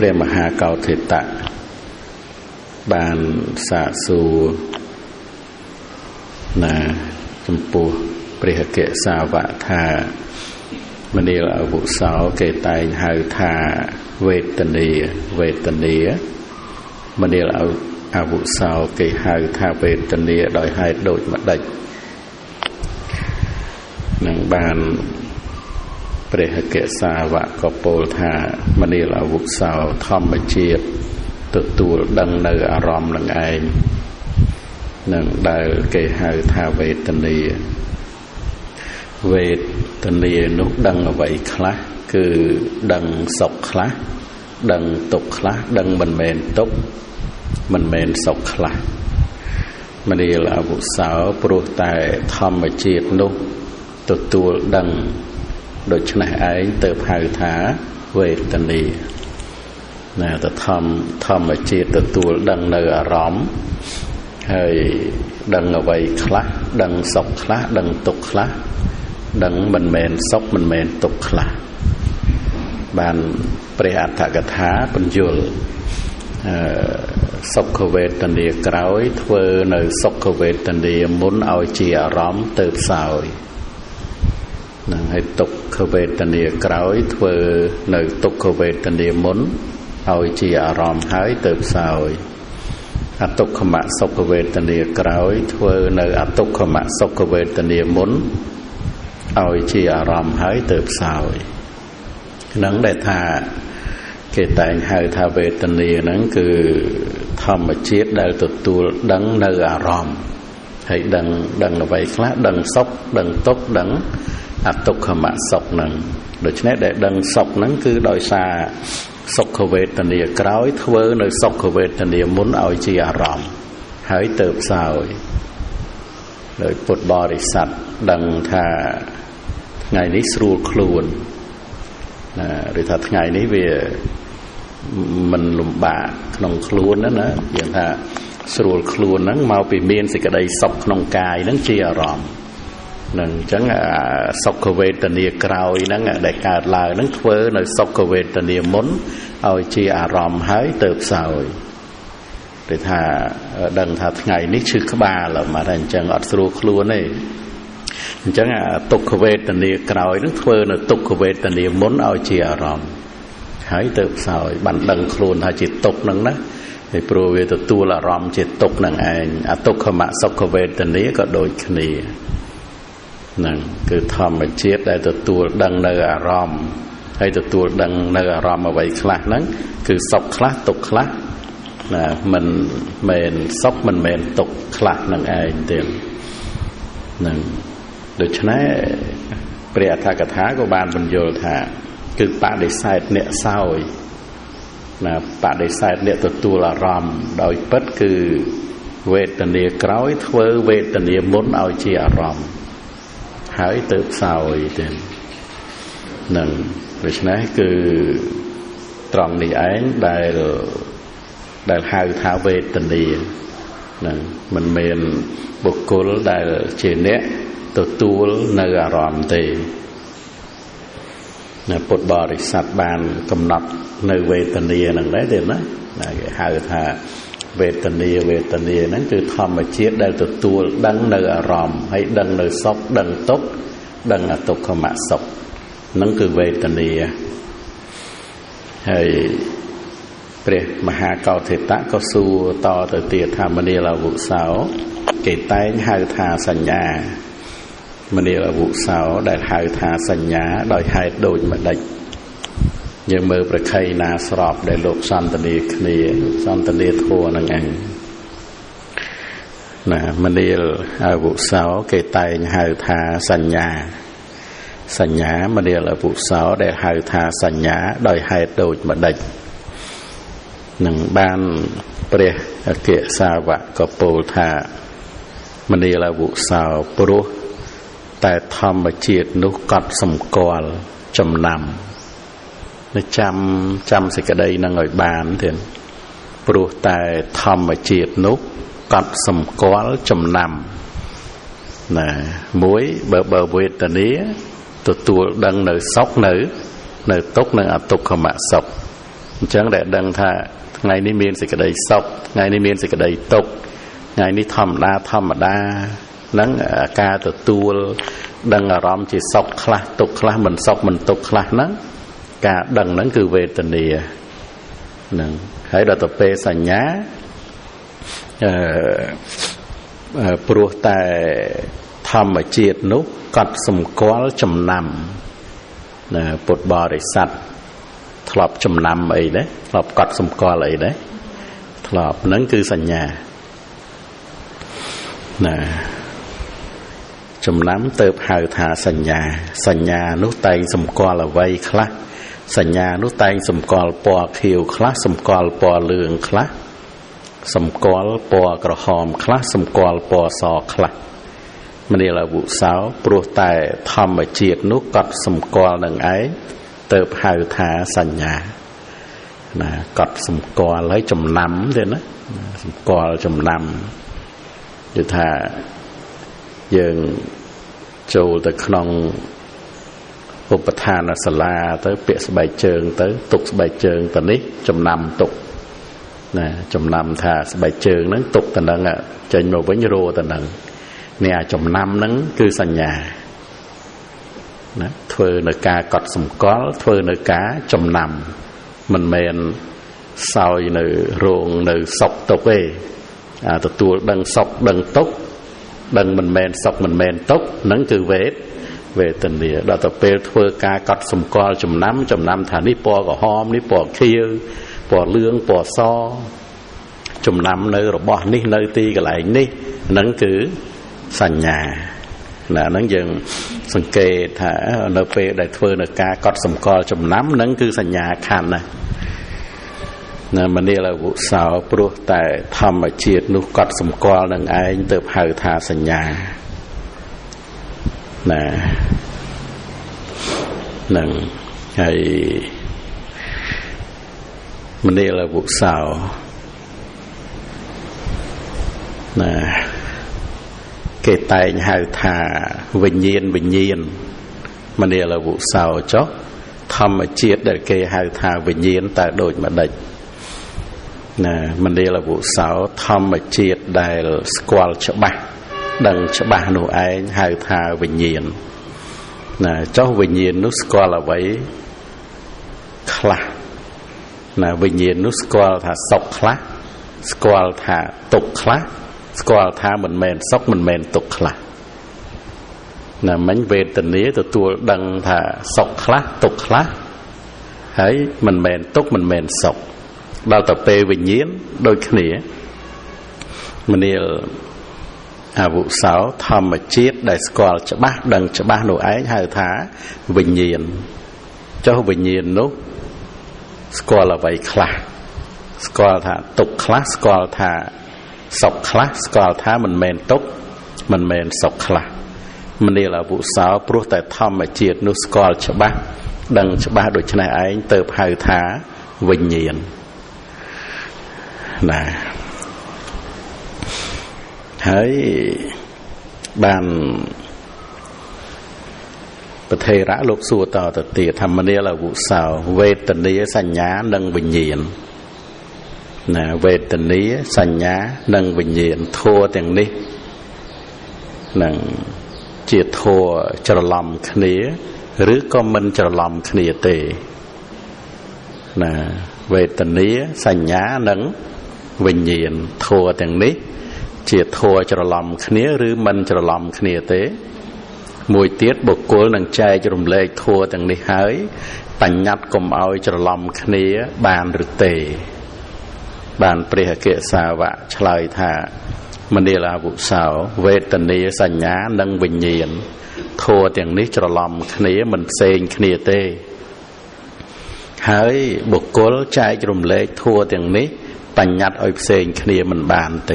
ព្រះមហាកោធិតៈបានសាកសួរណាចំពោះព្រះអគ្គសាវកថាមនាលអវុសោគេតែងហៅថាវេទនាមនាលអវុសោគេហៅថាវេទនាដោយហេតុដូចម្ដេចនឹងបានព្រះអគ្គសាវកក៏ពោលថាមនាលអវុសោធម្មជាតិទទួលដឹងនៅអារម្មណ៍នឹងឯងនឹងដែលគេហៅថាវេទនានោះដឹងអ្វីខ្លះគឺដឹងសុខខ្លះដឹងទុក្ខខ្លះដឹងមិនមែនទុក្ខមិនមែនសុខខ្លះមនាលអវុសោព្រោះតែធម្មជាតិនោះទទួលដឹងដូច្នេះឯងទៅហៅថាវេទនាណាទៅធម្មជាតិទទួលដឹងនៅអារម្មណ៍ហើយដឹងអ្វីខ្លះដឹងសុខខ្លះដឹងទុក្ខខ្លះដឹងមិនមែនសុខមិនមែនទុក្ខខ្លះបានព្រះអត្ថកថាបញ្យល់សុខវេទនាក្រោយធ្វើនៅសុខវេទនាមុនឲ្យជាអារម្មណ៍ទៅផ្សោយនឹងឲ្យទុក្ខវេទនាក្រោយធ្វើនៅទុក្ខវេទនាមុនឲ្យជាអារម្មណ៍ហើយទៅផ្សោយអទុក្ខមសុខវេទនាក្រោយធ្វើនៅអទុក្ខមសុខវេទនាមុនឲ្យជាអារម្មណ៍ហើយទៅផ្សោយនឹងដែលថាគេតែងហៅថាវេទនាហ្នឹងគឺធម្មជាតិដែលទទួលដឹងនៅអារម្មណ៍ហើយដឹងអ្វីខ្លះដឹងសុខដឹងទុក្ខដឹងអទុក្ខមសុខហ្នឹងដូច្នេះដែលដឹងសុខហ្នឹងគឺដោយសារសុខវេទនាក្រោយធ្វើនៅសុខវេទនាមុនឲ្យជាអារម្មណ៍ហើយទៅផ្សោយដោយពុទ្ធបរិស័ទដឹងថាថ្ងៃនេះស្រួលខ្លួនឬថាថ្ងៃនេះវាមិនលំបាកក្នុងខ្លួនណាយើងថាស្រួលខ្លួនហ្នឹងមកពីមានសេចក្តីសុខក្នុងកាយហ្នឹងជាអារម្មណ៍នឹងអញ្ចឹងសុខវេទនាក្រោយហ្នឹងដែលកើតឡើងហ្នឹងធ្វើនៅសុខវេទនាមុនឲ្យជាអារម្មណ៍ហើយទៅផ្សោយគេថាដឹងថាថ្ងៃនេះឈឺក្បាលមកតែអញ្ចឹងអត់ស្រួលខ្លួនទេអញ្ចឹងទុក្ខវេទនាក្រោយហ្នឹងធ្វើនៅទុក្ខវេទនាមុនឲ្យជាអារម្មណ៍ហើយទៅផ្សោយបានដឹងខ្លួនថាជាទុក្ខហ្នឹងណាហើយព្រោះវាទទួលអារម្មណ៍ជាទុក្ខនឹងឯងអទុក្ខមសុខវេទនាក៏ដូចគ្នាហ្នឹងគឺធម្មជាតិដែលទទួលដឹងនៅអារម្មណ៍ហើយទទួលដឹងនៅអារម្មណ៍អ្វីខ្លះហ្នឹងគឺសុខខ្លះទុក្ខខ្លះណាមិនមែនសុខមិនមែនទុក្ខខ្លះនឹងឯងទេហ្នឹងដូច្នេះព្រះអត្ថកថាក៏បានបញ្យល់ថាគឺបដិសេធអ្នកសោយណាបដិសេធអ្នកទទួលអារម្មណ៍ដោយពិតគឺវេទនាក្រោយធ្វើវេទនាមុនឲ្យជាអារម្មណ៍ហើយទៅផ្សោយទេនឹងដូច្នេះគឺត្រង់នេះឯងដែលហៅថាវេទនានឹងមិនមែនបុគ្គលដែលជាអ្នកទទួលនៅអារម្មណ៍ទេណាពុទ្ធបរិស័ទបានកំណត់នៅវេទនាហ្នឹងដែរទេណាគេហៅថាវេទនាហ្នឹងគឺធម្មជាតិដែលទទួលដឹងនៅអារម្មណ៍ហើយដឹងនៅសុខដឹងទុក្ខដឹងអទុក្ខមសុខហ្នឹងគឺវេទនាហើយព្រះមហាកោធិតៈក៏សួរតទៅទៀតថាមនាលអវុសោគេតែងហៅថាសញ្ញាមនាលអវុសោដែលហៅថាសញ្ញាដោយហេតុដូចម្ដេចយើងមើលប្រខ័យណាស្របដែលលោកសន្ទនាគ្នាសន្ទនាធัวនឹងឯងណាមនាលអវុសោគេតែងហៅថាសញ្ញាមនាលអវុសោដែលហៅថាសញ្ញាដោយហេតុដូចម្ដេចនឹងបានព្រះអគ្គសាវកក៏ពោលថាមនាលអវុសោព្រោះតែធម្មជាតិនោះកត់សម្គាល់ចំណាំនៅចាំសេចក្តីនឹងឲ្យបានទៀតព្រោះតែធម្មជាតិនោះកត់សម្គាល់ចំណាំណាមួយបើវេទនាទទួលដឹងនៅសុខនៅទុក្ខនិងអទុក្ខមសុខ chẳng để đăng thà ngày ní miên sẽ cái đầy sọc ngày ní miên sẽ cái đầy tục ngày ní thầm đa nắng ca từ tu đăng ở rõm chỉ sọc khla tục khla mình sọc mình tục khla nắng cả đăng nắng cứ về tình địa nâng hãy đợt tập pe sành nhá pro tại thầm ở triệt nút cắt sầm quá chầm nằm bột bò để sạch thọp chầm nằm ấy đấy thọp cắt sầm quá ấy đấy thọp nắng cứ sành nhà nè chầm nắm tớp hào thả sành nhà nút tay sầm quá là vây khá sành nhà nút tay sầm quá bò khiêu khá sầm quá bò lường khá sầm quá bò gờ hòm khá sầm quá bò sò kháมันนี่ละบุษาวปลุกแต่ทำมาจีดนุกกัดสมกอลหนึ่งไอ้เติบหายถาสัญญานะกัดสมกอลให้จำนำเดี๋ยวนะสมกอลจำนำอยู่ท่ายังโจแต่ขนองอุปทานสลาเติบเปียสบายเจิงเติบตกสบายเจิงตอนนี้จำนำตกนะจำนำท่าสบายเจิงนั้นตกตอนนั้นอ่ะเจนมาวิญโรตอนนั้นเนี่ยจมน้ำนั้นคือสัญญานะเธอในกากอดสมก้อเธอในกาจมน้ำมันเมนซอยในโรงในศพตกเอตัวดังศพดังตกดังมันเมนศพมันเมนตกนั่นคือเวทเนี่ยเราต่อไปเธอกากอดสมก้อจมน้ำฐานนี่ปอกับหอมนี่ปอเคียวปอเลื้องปอซอจมน้ำในระบบนี่ในตีกับไหลนี่นั่นคือสัญญานั่นยังสังเกตฮะในเปรได้เทอในกากอดสมกอจมน้ำนั่นคือสัญญาขันนะมันนี่เราบุษาวปลุกแต่ทำมาเจียดนุกอดสมกอนั่งไอ้เติบหายทาสัญญานั่งไอ้มันนี่เราบุษาวเกตายหายถาวิญญาณมันเนี่ยเราบุษาวจ๊อกทำมาเจียดแต่เกหายถาวิญญาณแต่โดยมาได้มันเนี่ยเราบุษาวทำมาเจียดได้สกอลฉบับดังฉบับหนูไอ้หายถาวิญญาณจ๊อกวิญญาณนุสกอลเอาไว้คลาวิญญาณนุสกอลถาศกคลาสกอลถาตกคลาสกอลท่ามันแมนซอกมันแมนตกขละมันเวทนี้ตัวดังท่าซอกขละตกขละให้มันแมนตกมันแมนซอกดาวตะเปวิญญาณโดยขณีมันนี่อาบุสาวทำมาเจียดได้สกอลจะบ้าดังจะบ้าหนูไอ้ให้ท่าวิญญาณเจ้าวิญญาณนุสกอลเอาไว้ขละสกอลท่าตกขละสกอลท่าศกคลาสกอลท้ามันเมนตกมันเมนศกคลามันนี่เราบุษาวปลุกแต่ทำมาเจียดนุสกอลฉบับดังฉบับโดยชนะไอ้เติบหายท้าวิญญาณเฮ้ยบ้านประเทศโลกสู่ต่อแต่เตียทำมันนี่เราบุษาวเวทนีสัญญาดังวิญญาณเวทนี้สัญญานังวิญญาณโทอย่างนี้นังเจียโทจรลำขณีหรือก็มันจรลำขณีเตเวทนี้สัญญานังวิญญาณโทอย่างนี้เจียโทจรลำขณีหรือมันจรลำขณีเตมวยเตี้ยบกโกลนังใจจรมเลขโทอย่างนี้หายปัญญากลมเอาจรลำขณีบานหรือเตบานเปรียเกศาวะชลายธามันเดลาบุสาวเวทนีสัญญานังวิญญาณโทอย่างนี้จรลำขณีมันเซงขณีเตหายบุกโกลใจจรมเลขโทอย่างนี้ปัญญาเอาเซงขณีมันบานเต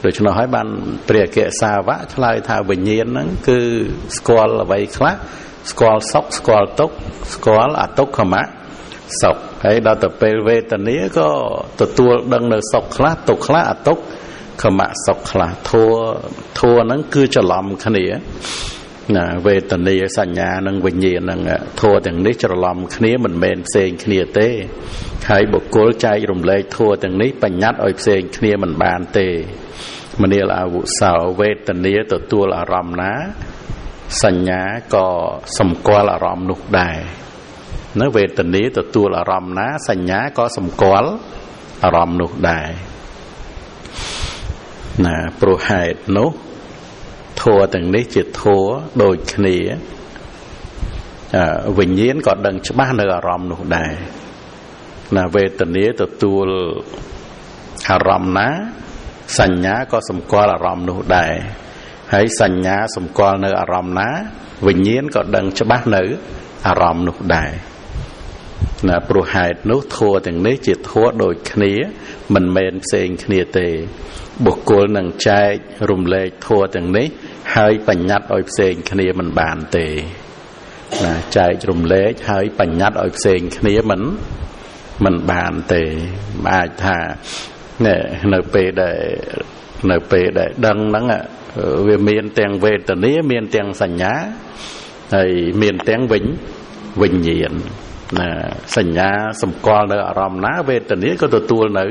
โดยเฉพาะให้บานเปรียเกศาวะชลายธาวิญญาณนั้นคือสกอลไว้คละสกอลซอกสกอลตกสกอลอัตตกขมะศกให้ดาวตะเปเวตนี้ก็ตัวดังในศกคลาตกคลาอัตกขมะศกคลาทัวนั้นคือจะลำขณี វេទនាសញ្ញានិងវិញ្ញាណនឹងធម៌ទាំងនេះច្រឡំគ្នាមិនមែនផ្សេងគ្នាទេហើយបុគ្គលចែករំលែកធម៌ទាំងនេះបញ្ញត្តិឲ្យផ្សេងគ្នាមិនបានទេមនាលអវុសោវេទនាទទួលអារម្មណ៍ណាសញ្ញាក៏សម្គាល់អារម្មណ៍នោះដែរនៅវេទនាទទួលអារម្មណ៍ណាសញ្ញាក៏សម្គាល់អារម្មណ៍នោះដែរណាព្រោះហេតុនោះធម៌ទាំងនេះជាធម៌ដូចគ្នាវិញ្ញាណក៏ដឹងច្បាស់នៅអារម្មណ៍នោះដែរណាវេទនាទទួលអារម្មណ៍ណាសញ្ញាក៏សម្គាល់អារម្មណ៍នោះដែរហើយសញ្ញាសម្គាល់នៅអារម្មណ៍ណាវិញ្ញាណក៏ដឹងច្បាស់នៅអារម្មណ៍នោះដែរណាព្រោះហេតុនោះធម៌ទាំងនេះជាធម៌ដូចគ្នាមិនមែនផ្សេងគ្នាទេបុគ្គលនឹងចែករំលែកធម៌ទាំងនេះហើយបញ្ញត្តិឲ្យផ្សេងគ្នាមិនបានទេណាចែករំលែកហើយបញ្ញត្តិឲ្យផ្សេងគ្នាមិនបានទេអាចថានៅពេលដែលដឹងហ្នឹងវាមានទាំងវេទនាមានទាំងសញ្ញាហើយមានទាំងវិញ្ញាណណាសញ្ញាសម្គាល់នៅអារម្មណ៍ណាវេទនាក៏ទទួលនៅ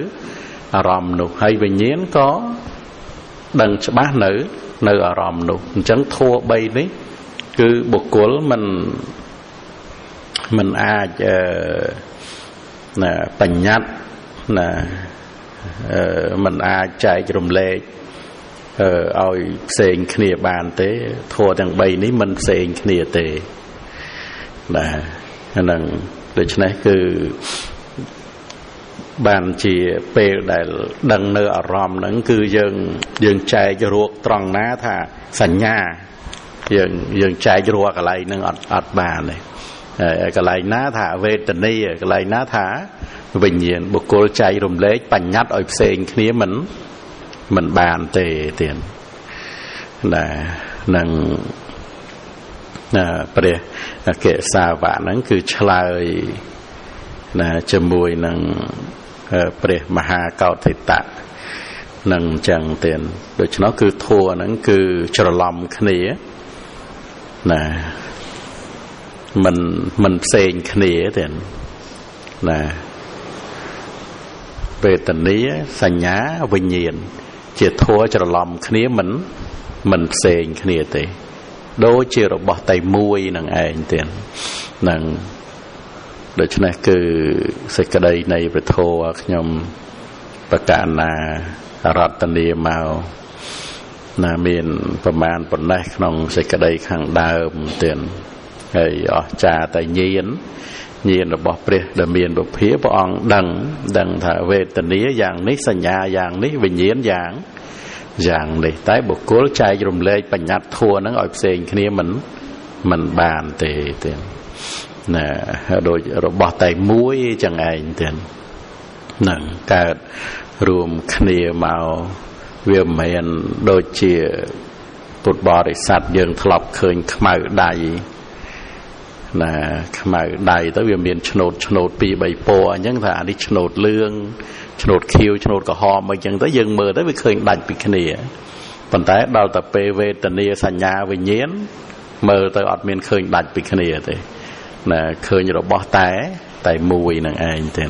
អារម្មណ៍នោះហើយវិញ្ញាណក៏ដឹងច្បាស់នៅអារម្មណ៍នោះអញ្ចឹងធម៌3នេះគឺបុគ្គលមិនអាចបញ្ញត្តិណាមិនអាចចែករំលែកឲ្យផ្សេងគ្នាបានទេធម៌ទាំង3នេះមិនផ្សេងគ្នាទេបាទហ្នឹងដូច្នេះគឺបានជាពេលដែលដឹងនៅអារម្មណ៍ហ្នឹងគឺយើងចែករកត្រង់ណាថាសញ្ញាយើងចែករកកន្លែងហ្នឹងអត់បានទេហើយកន្លែងណាថាវេទនាកន្លែងណាថាវិញ្ញាណបុគ្គលចែករំលែកបញ្ញត្តិឲ្យផ្សេងគ្នាមិនបានទេទៀតណានឹងព្រះអគ្គសាវកហ្នឹងគឺឆ្លើយណាជាមួយនឹងព្រះមហាកោដ្ឋិតៈនឹងអញ្ចឹងទៀតដូច្នោះគឺធัวហ្នឹងគឺច្រឡំគ្នាណាមិនផ្សេងគ្នាទៀតណាវេទនាសញ្ញាវិញ្ញាណជាធัวច្រឡំគ្នាមិនផ្សេងគ្នាទេដូចជារបស់តែមួយនឹងឯងទៀតនឹងដូច្នេះគឺសេចក្តីនៃព្រះធម៌ខ្ញុំបកណារតនាមកណាមានប្រមាណប៉ុណ្ណេះក្នុងសេចក្តីខាងដើមទៀតហើយអស្ចារ្យតែញាណរបស់ព្រះដែលមានពុភាព្រះអង្គដឹងថាវេទនាយ៉ាងនេះសញ្ញាយ៉ាងនេះវិញ្ញាណយ៉ាងនេះតែបុគ្គលចែករំលែកបញ្ញត្តិធัวហ្នឹងឲ្យផ្សេងគ្នាមិនបានទេទៀតណាដូចរបស់តែមួយចឹងឯងទៀតនឹងកើតរួមគ្នាមកវាមិនមែនដូចជាពុទ្ធបរិស័ទយើងធ្លាប់ឃើញខ្មៅដៃណាខ្មៅដៃទៅវាមានឆ្នោត2 3ពណ៌អញ្ចឹងថាអានេះឆ្នោតលឿងឆ្នោតខៀវឆ្នោតក្រហមអីចឹងទៅយើងមើលទៅវាឃើញដាច់ពីគ្នាប៉ុន្តែដល់តែពេលវេទនាសញ្ញាវិញ្ញាណមើលទៅអត់មានឃើញដាច់ពីគ្នាទេណាឃើញរបស់តែមួយនឹងឯងទេ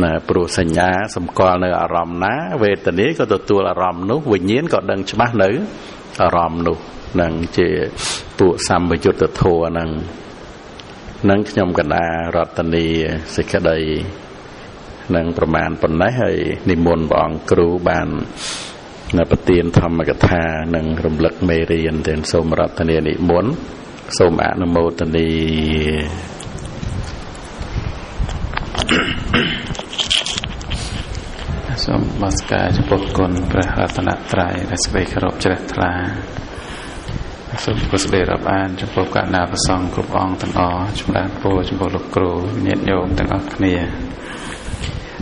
ណាព្រោះសញ្ញាសម្គាល់នៅអារម្មណ៍ណាវេទនាក៏ទទួលអារម្មណ៍នោះវិញ្ញាណក៏ដឹងច្បាស់នៅអារម្មណ៍នោះនឹងជាពួកសម្បយុទ្ធធម៌នឹងខ្ញុំកណ្ដារតនីសេចក្តីនឹងប្រមាណប៉ុណ្ណេះហើយនិមន្តព្រះអង្គគ្រូបានប្រទានធម្មកថានិងរំលឹកមេរៀនទាំងសូមរតនានិមន្តសូមអនុមោទនីសូមបស្ការចំពោះគុណព្រះរតនត្រ័យដែលស្វែងគោរពជ្រះថ្លាសូមស្ដីរាប់អានចំពោះកណ្ដាលព្រះសង្ឃគ្រប់អង្គទាំងអស់ចម្រើនពរចំពោះលោកគ្រូញាតិញោមទាំងអស់គ្នា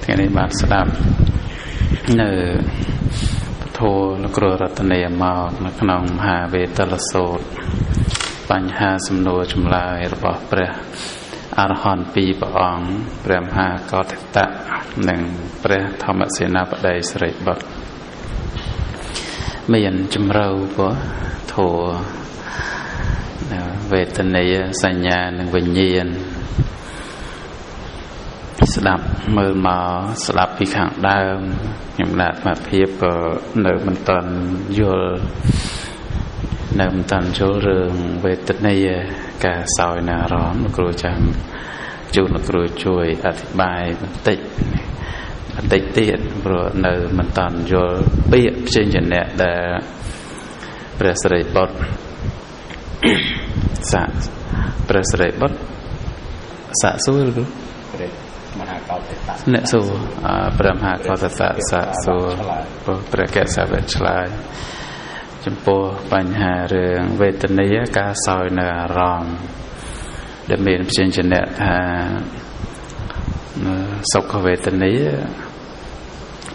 ថ្ងៃនេះបានស្ដាប់នៅពធលោកគ្រូរតនាមកនៅក្នុងមហាវេទលសូត្របញ្ហាសំណួរចម្លើយរបស់ព្រះអរហន្ត2ព្រះអង្គព្រះមហាកោដ្ឋិតៈនិងព្រះធម្មសេនាបតីសិរីបុត្រមានជំរឿព្រោះធัว វេទនាសញ្ញានិងវិញ្ញាណស្ដាប់មើលមកស្ដាប់ពីខាងដើមខ្ញុំដាក់អាភាពក៏នៅមិនតាន់យល់រឿងវេទនាការសោយនៅអារម្មណ៍លោកគ្រូចាំជួនលោកគ្រូជួយអធិប្បាយបន្តិចទៀតព្រោះនៅមិនតាន់យល់ពាក្យផ្សេងចំណែកដែលព្រះសិរីបុត្រព្រះសិរីបុត្រសាកសួរលោកមហាកោតតៈអ្នកសួរព្រះមហាកោតតៈសាកសួរព្រះកសវៈឆ្លើយចំពោះបញ្ហារឿងវេទនាការសោយនៅអារម្មណ៍ដែលមានផ្សេងចំណែកថាសុខវេទនា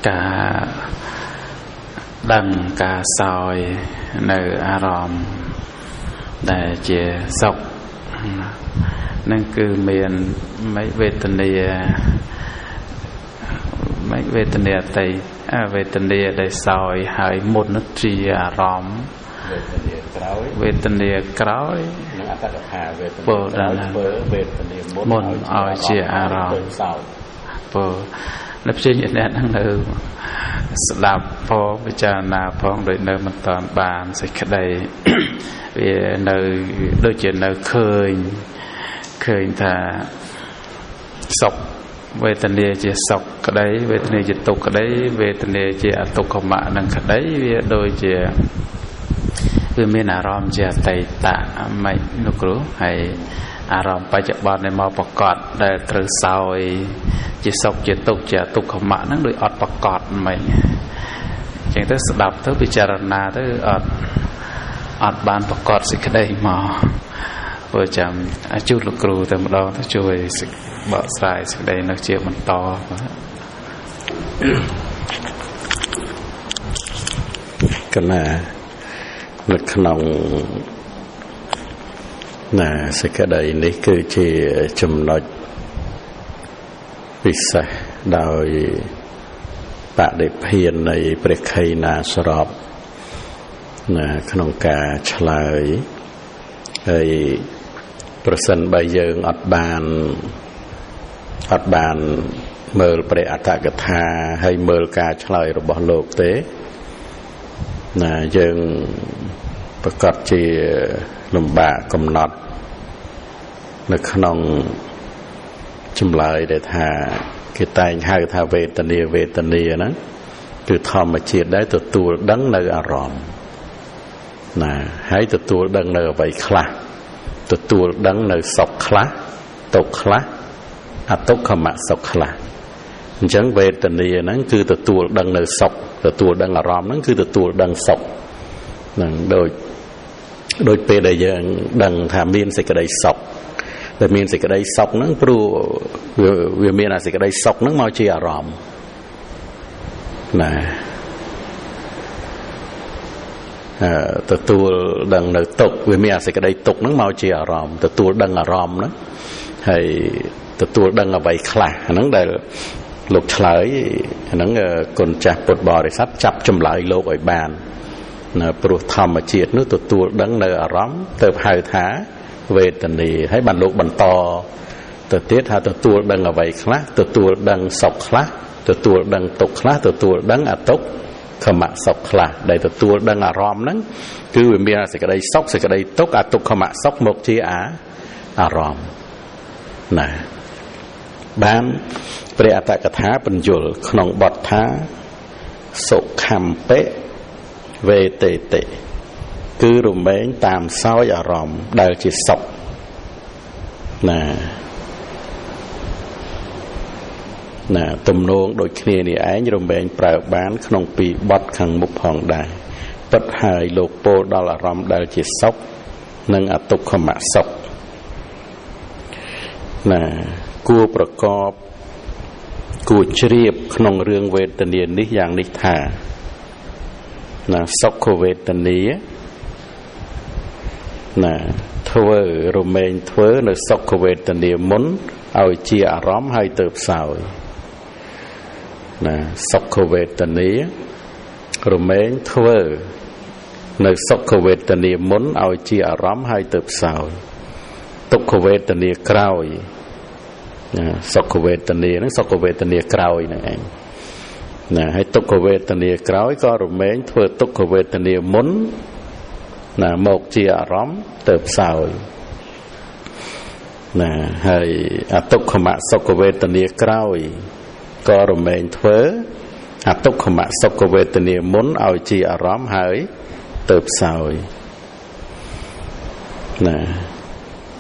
ការដឹងការសោយនៅអារម្មណ៍ដែលជាសុខនឹងគឺមានវេទនាវេទនាវេទនាដែលសោយហើយមុននោះជាអារម្មណ៍វេទនាក្រោយនិងអត្តកថាវេទនាធ្វើវេទនាមុនឲ្យជាអារម្មណ៍ព្រោះនៅផ្សេងអ្នកហ្នឹងនៅស្ដាប់ផងពិចារណាផងដូចនៅមិនតាន់បានសេចក្តីវានៅដូចជានៅឃើញថាសុខវេទនាជាសុខក្តីវេទនាជាទុក្ខក្តីវេទនាជាអទុក្ខមៈនឹងក្តីវាដូចជាវាមានអារម្មណ៍ជាអតីតមិនលោកគ្រូហើយអារម្មណ៍បច្ចុប្បន្ននេះមកប្រកបដែលត្រូវសោយជាសុខជាទុក្ខជាអទុក្ខមៈហ្នឹងដូចអត់ប្រកបមិនអញ្ចឹងទៅស្ដាប់ទៅពិចារណាទៅអត់បានប្រកបសេចក្តីមកព្រោះចាំជួបលោកគ្រូតែម្ដងទៅជួយបកស្រាយសេចក្តីនៅជាបន្តកណានៅក្នុងសេចក្តីនេះគឺជាចំណុចពិសេសដោយបដិភាណនៃព្រះខៃណាសរបក្នុងការឆ្លើយហើយប្រសិនបើយើងអត់បានមើលព្រះអត្ថកថាហើយមើលការឆ្លើយរបស់លោកទេយើងប្រកាសជាលំបាកកំណត់នៅក្នុងចម្លើយដែលថាគេតែងហៅថាវេទនាហ្នឹងគឺធម្មជាតិដែលទទួលដឹងនៅអារម្មណ៍ហើយទទួលដឹងនៅអ្វីខ្លះទទួលដឹងនៅសុខខ្លះទុក្ខខ្លះអទុក្ខមសុខខ្លះអញ្ចឹងវេទនាហ្នឹងគឺទទួលដឹងនៅសុខទទួលដឹងអារម្មណ៍ហ្នឹងគឺទទួលដឹងសុខហ្នឹងដូចពេលដែលយើងដឹងថាមានសេចក្តីសុខតែមានសេចក្តីសុខហ្នឹងព្រោះវាមានសេចក្តីសុខហ្នឹងមកជាអារម្មណ៍ទទួលដឹងនៅទុក្ខវាមានសេចក្តីទុក្ខហ្នឹងមកជាអារម្មណ៍ទទួលដឹងអារម្មណ៍ហ្នឹងហើយទទួលដឹងអ្វីខ្លះហ្នឹងដែលលោកឆ្លើយហ្នឹងគុណចាស់ពុទ្ធបរិស័ទចាប់ចម្លើយលោកឲ្យបានព្រោះធម្មជាតិនោះទទួលដឹងនៅអារម្មណ៍ទៅហៅថាវេទនាហើយបានលោកបន្តទៅទៀតថាទទួលដឹងអ្វីខ្លះទទួលដឹងសុខខ្លះទទួលដឹងទុក្ខខ្លះទទួលដឹងអទុក្ខមសុខខ្លះដែលទទួលដឹងអារម្មណ៍ហ្នឹងគឺវាមានសេចក្តីសុខសេចក្តីទុក្ខអទុក្ខមសុខមកជាអារម្មណ៍បានព្រះអត្តកថាបញ្យលក្នុងបទថាសុខំបិវេតេតិគឺរមែងតាមសោយអារម្មណ៍ដែលជាសុខទំនងដូចគ្នានេះឯងរមែងប្រើបានក្នុងពីបទខាងមុខផងដែរពិតហើយលោកពោលដល់អារម្មណ៍ដែលជាសុខនិងអទុក្ខមសុខគួរប្រកបគួរជ្រាបក្នុងរឿងវេទនានេះយ៉ាងនេះថាសុខវេទនាធ្វើរមែងធ្វើនៅសុខវេទនាមុនឲ្យជាអារម្មណ៍ហើយទៅផ្សោយសុខវេទនារមែងធ្វើ នៅសុខវេទនាមុនឲ្យជាអារម្មណ៍ហើយទៅផ្សោយទុក្ខវេទនាក្រោយសុខវេទនាហ្នឹងសុខវេទនាក្រោយហ្នឹងឯងណាហើយទុក្ខវេទនាក្រោយក៏រមែងធ្វើទុក្ខវេទនាមុនណាមកជាអារម្មណ៍ទៅផ្សោយណាហើយអទុក្ខមសុខវេទនាក្រោយក៏រមែងធ្វើអទុក្ខមសុខវេទនាមុនឲ្យជាអារម្មណ៍ហើយទៅផ្សោយណា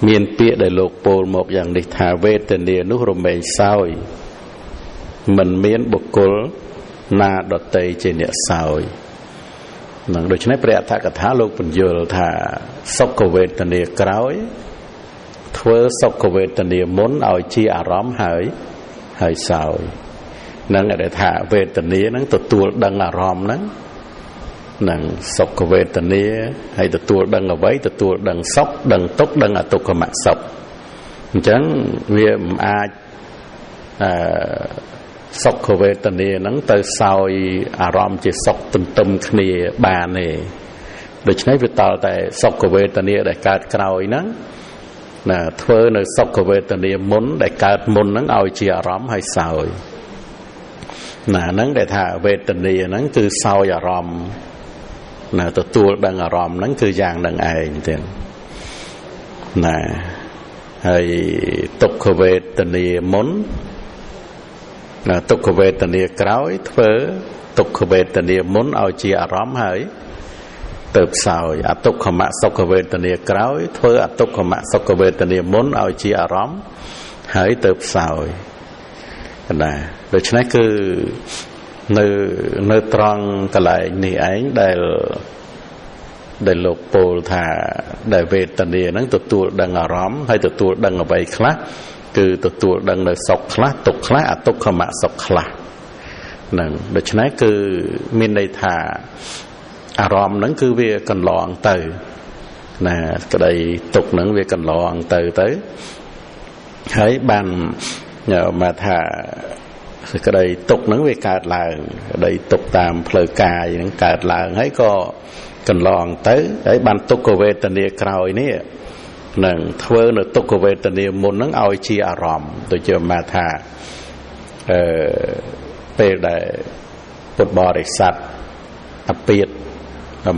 មានពាក្យដែលលោកពោលមកយ៉ាងនេះថាវេទនានោះរមែងសោយមិនមានបុគ្គលណាដតីជាអ្នកសោយនឹងដូច្នេះព្រះអដ្ឋកថាលោកបញ្យល់ថាសុខវេទនាក្រោយធ្វើសុខវេទនាមុនឲ្យជាអារម្មណ៍ហើយសោយនឹងដែលថាវេទនាហ្នឹងទទួលដឹងអារម្មណ៍ហ្នឹងនឹងសុខវេទនាហើយទទួលដឹងអ្វីទទួលដឹងសុខដឹងទុក្ខដឹងអទុក្ខមសុខអញ្ចឹងវាមិនអាចសុខវេទនាហ្នឹងទៅសោយអារម្មណ៍ជាសុខទន្ទឹមគ្នាបានទេដូច្នេះវាតល់តែសុខវេទនាដែលកើតក្រោយហ្នឹងណាធ្វើនៅសុខវេទនាមុនដែលកើតមុនហ្នឹងឲ្យជាអារម្មណ៍ហើយសោយណាហ្នឹងដែលថាវេទនាហ្នឹងគឺសោយអារម្មណ៍ណាទទួលដឹងអារម្មណ៍ហ្នឹងគឺយ៉ាងនឹងឯងទៀតណាហើយទុក្ខវេទនាមុនណាទុក្ខវេទនាក្រោយធ្វើទុក្ខវេទនាមុនឲ្យជាអារម្មណ៍ហើយទៅផ្សោយអទុក្ខមសុខវេទនាក្រោយធ្វើអទុក្ខមសុខវេទនាមុនឲ្យជាអារម្មណ៍ហើយទៅផ្សោយណាដូច្នេះគឺនៅត្រង់កន្លែងនេះឯងដែលលោកពោលថាដែលវេទនាហ្នឹងទទួលដឹងអារម្មណ៍ហើយទទួលដឹងអ្វីខ្លះគឺទទួលដឹងនៅសុខខ្លះទុក្ខខ្លះអទុក្ខមសុខខ្លះហ្នឹងដូច្នេះគឺមានន័យថាអារម្មណ៍ហ្នឹងគឺវាកន្លងទៅណាក្តីទុក្ខហ្នឹងវាកន្លងទៅហើយបានមកថាសេចក្តីទុក្ខហ្នឹងវាកើតឡើងក្តីទុក្ខតាមផ្លូវកាយហ្នឹងកើតឡើងហើយក៏កន្លងទៅហើយបានទុក្ខវេទនាក្រោយនេះនឹងធ្វើនៅទុក្ខវេទនាមុនហ្នឹងឲ្យជាអារម្មណ៍ដូចជាមកថាពេលដែលពុទ្ធបរិស័ទអពាត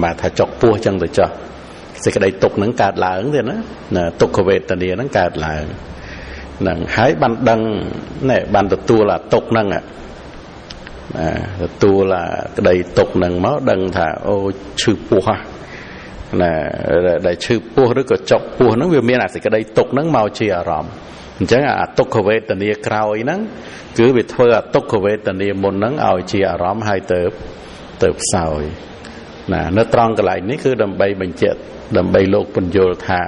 មកថាចុកពោះចឹងទៅចុះសេចក្តីទុក្ខហ្នឹងកើតឡើងទៀតណាទុក្ខវេទនាហ្នឹងកើតឡើងហ្នឹងហើយបានដឹងណែបានទទួលអាទុក្ខហ្នឹងទទួលអាក្តីទុក្ខហ្នឹងមកដឹងថាអូឈឺពោះណាដែលឈឺពោះឬក៏ចុកពោះហ្នឹងវាមានអាសេចក្តីទុក្ខហ្នឹងមកជាអារម្មណ៍អញ្ចឹងអាទុក្ខវេទនាក្រោយហ្នឹងគឺវាធ្វើអាទុក្ខវេទនាមុនហ្នឹងឲ្យជាអារម្មណ៍ហើយទៅផ្សោយណានៅត្រង់កន្លែងនេះគឺដើម្បីបញ្ជាក់ដើម្បីលោកពន្យល់ថា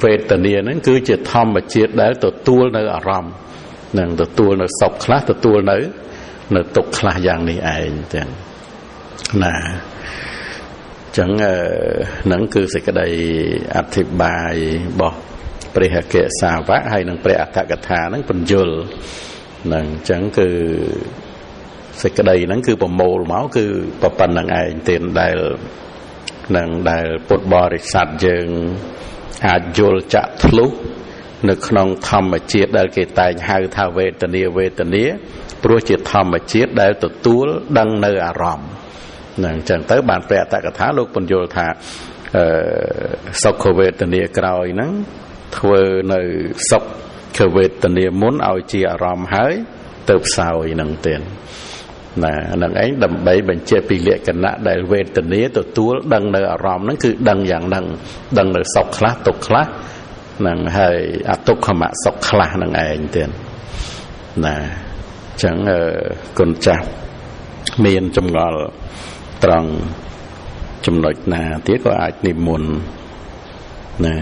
វេទនាហ្នឹងគឺជាធម្មជាតិដែលទទួលនៅអារម្មណ៍នឹងទទួលនៅសុខខ្លះទទួលនៅទុក្ខខ្លះយ៉ាងនេះឯងទាំងណាអញ្ចឹងហ្នឹងគឺសេចក្តីអធិប្បាយរបស់ព្រះអគ្គសាវកហើយនឹងព្រះអដ្ឋកថាហ្នឹងពន្យល់ហ្នឹងអញ្ចឹងគឺសេចក្តីហ្នឹងគឺប្រមូលមកគឺប៉ុណ្្នឹងឯងទៀតដែលពុទ្ធបរិស័ទយើងអាចយល់ចាក់ធ្លុះនៅក្នុងធម្មជាតិដែលគេតែងហៅថាវេទនាព្រោះជាធម្មជាតិដែលទទួលដឹងនៅអារម្មណ៍ហ្នឹងអញ្ចឹងទៅបានព្រះអត្តកថាលោកពន្យល់ថាសុខវេទនាក្រោយហ្នឹងធ្វើនៅសុខវេទនាមុនឲ្យជាអារម្មណ៍ហើយទៅផ្សោយហ្នឹងទៀតណាហ្នឹងឯងដើម្បីបញ្ជាក់ពីលក្ខណៈដែលវេទនាទទួលដឹងនៅអារម្មណ៍ហ្នឹងគឺដឹងយ៉ាងហ្នឹងដឹងនៅសុខខ្លះទុក្ខខ្លះហ្នឹងហើយអទុក្ខមសុខខ្លះហ្នឹងឯងទៀតណាអញ្ចឹងគុណចាស់មានចម្ងល់ត្រង់ចំណុចណាទៀតក៏អាចនិមន្តណា